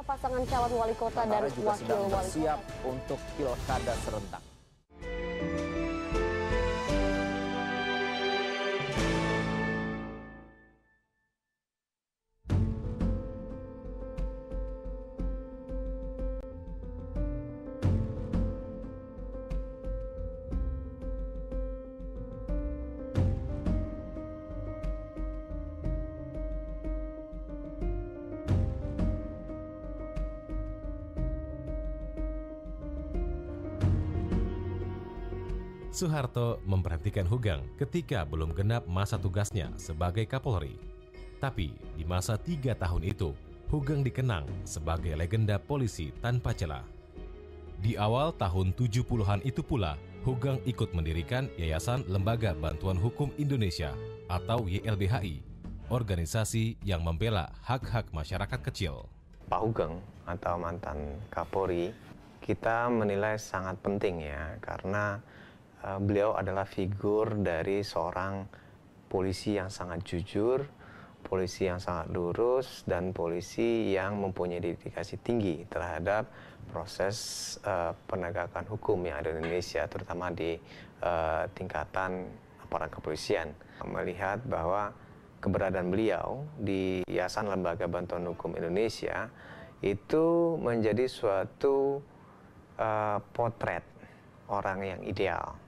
Pasangan calon wali kota dan juga wakil sedang wali bersiap kota untuk pilkada serentak. Soeharto memberhentikan Hugang ketika belum genap masa tugasnya sebagai Kapolri. Tapi di masa 3 tahun itu, Hugang dikenang sebagai legenda polisi tanpa celah. Di awal tahun 70-an itu pula, Hugang ikut mendirikan Yayasan Lembaga Bantuan Hukum Indonesia atau YLBHI, organisasi yang membela hak-hak masyarakat kecil. Pak Hugang atau mantan Kapolri, kita menilai sangat penting ya, karena beliau adalah figur dari seorang polisi yang sangat jujur, polisi yang sangat lurus, dan polisi yang mempunyai dedikasi tinggi terhadap proses penegakan hukum yang ada di Indonesia, terutama di tingkatan aparat kepolisian. Melihat bahwa keberadaan beliau di Yayasan Lembaga Bantuan Hukum Indonesia itu menjadi suatu potret orang yang ideal,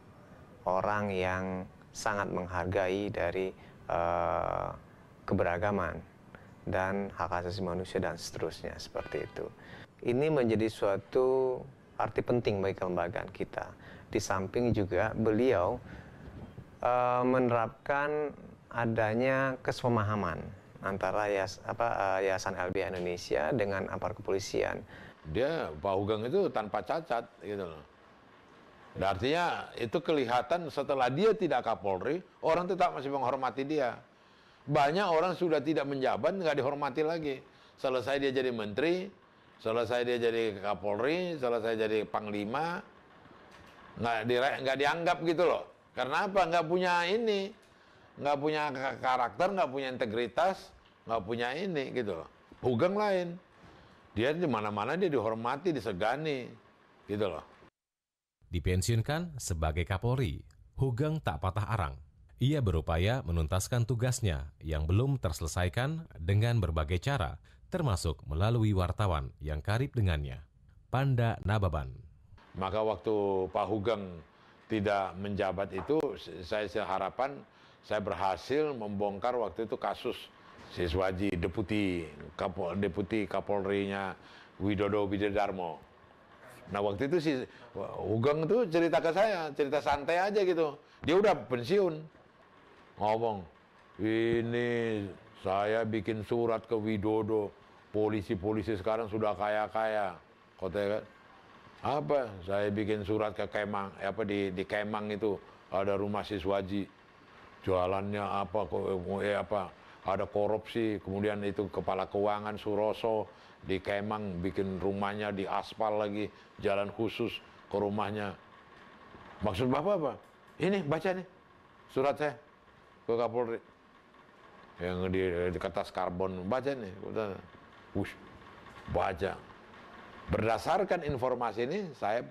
orang yang sangat menghargai dari keberagaman dan hak asasi manusia dan seterusnya, seperti itu. Ini menjadi suatu arti penting bagi kelembagaan kita. Di samping juga beliau menerapkan adanya kesepemahaman antara Yayasan LBH Indonesia dengan aparat kepolisian. Dia Pak Hugang itu tanpa cacat gitu loh. Artinya itu kelihatan setelah dia tidak Kapolri, orang tetap masih menghormati dia. Banyak orang sudah tidak menjabat, nggak dihormati lagi. Selesai dia jadi menteri, selesai dia jadi Kapolri, selesai jadi Panglima, nggak dianggap gitu loh. Karena apa? Nggak punya ini, nggak punya karakter, nggak punya integritas, nggak punya ini gitu loh. Hugang lain, dia di mana-mana dia dihormati, disegani, gitu loh. Dipensiunkan sebagai Kapolri, Hugang tak patah arang. Ia berupaya menuntaskan tugasnya yang belum terselesaikan dengan berbagai cara, termasuk melalui wartawan yang karib dengannya. Panda Nababan. Maka waktu Pak Hugang tidak menjabat itu, saya harapan saya berhasil membongkar waktu itu kasus Siswaji, deputi Kapolri-nya Widodo Wididarmo. Nah waktu itu si Hugang itu cerita ke saya, cerita santai aja gitu. Dia udah pensiun, ngomong, ini saya bikin surat ke Widodo, polisi-polisi sekarang sudah kaya-kaya. Katanya kan, apa? Saya bikin surat ke Kemang, di Kemang itu ada rumah Siswaji, jualannya ada korupsi, kemudian itu kepala keuangan Suroso di Kemang bikin rumahnya di aspal lagi, jalan khusus ke rumahnya. Maksud Bapak apa? Ini baca nih surat saya ke Kapolri yang di kertas karbon, baca nih. Baca. Berdasarkan informasi ini saya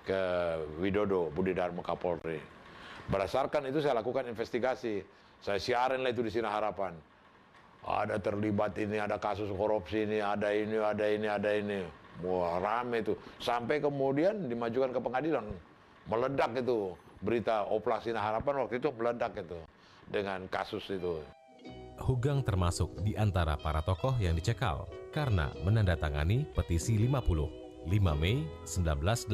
ke Widodo Budidarmo Kapolri. Berdasarkan itu saya lakukan investigasi. Saya siarin lah itu di Sinar Harapan. Ada terlibat ini, ada kasus korupsi ini, ada ini. Wah, rame itu. Sampai kemudian dimajukan ke pengadilan. Meledak itu. Berita Oplas Sinar Harapan waktu itu meledak itu. Dengan kasus itu. Hugang termasuk di antara para tokoh yang dicekal karena menandatangani petisi 50, 5 Mei 1980.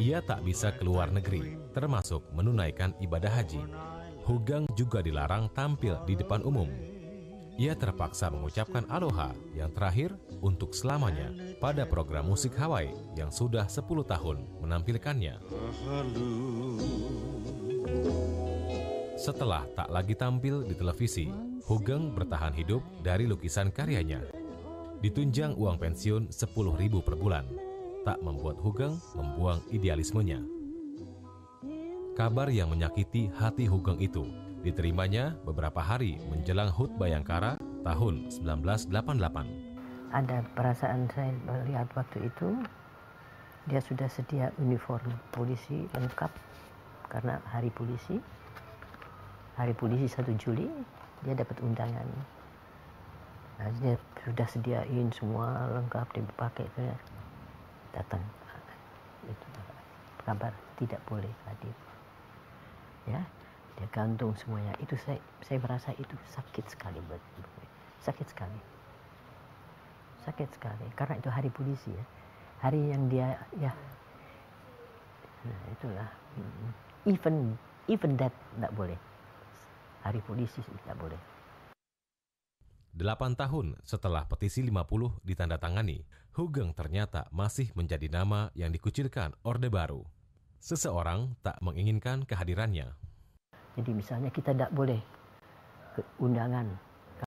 Ia tak bisa keluar negeri, termasuk menunaikan ibadah haji. Hugang juga dilarang tampil di depan umum. Ia terpaksa mengucapkan aloha yang terakhir untuk selamanya pada program musik Hawaii yang sudah 10 tahun menampilkannya. Setelah tak lagi tampil di televisi, Hugang bertahan hidup dari lukisan karyanya. Ditunjang uang pensiun 10.000 per bulan, tak membuat Hugang membuang idealismenya. Kabar yang menyakiti hati Hugang itu diterimanya beberapa hari menjelang HUT Bayangkara tahun 1988. ada perasaan saya melihat waktu itu dia sudah sedia uniform polisi lengkap karena hari polisi 1 Juli dia dapat undangan. Nah, dia sudah sediain semua lengkap, dia pakai, datang itu kabar tidak boleh hadir, ya, dia gantung semuanya. Itu saya merasa itu sakit sekali, sakit sekali karena itu hari polisi, ya, hari yang dia, ya, nah itulah, even that tidak boleh, hari polisi tidak boleh. 8 tahun setelah petisi 50 ditandatangani, Hugeng ternyata masih menjadi nama yang dikucilkan Orde Baru. Seseorang tak menginginkan kehadirannya. Jadi misalnya kita tidak boleh ke undangan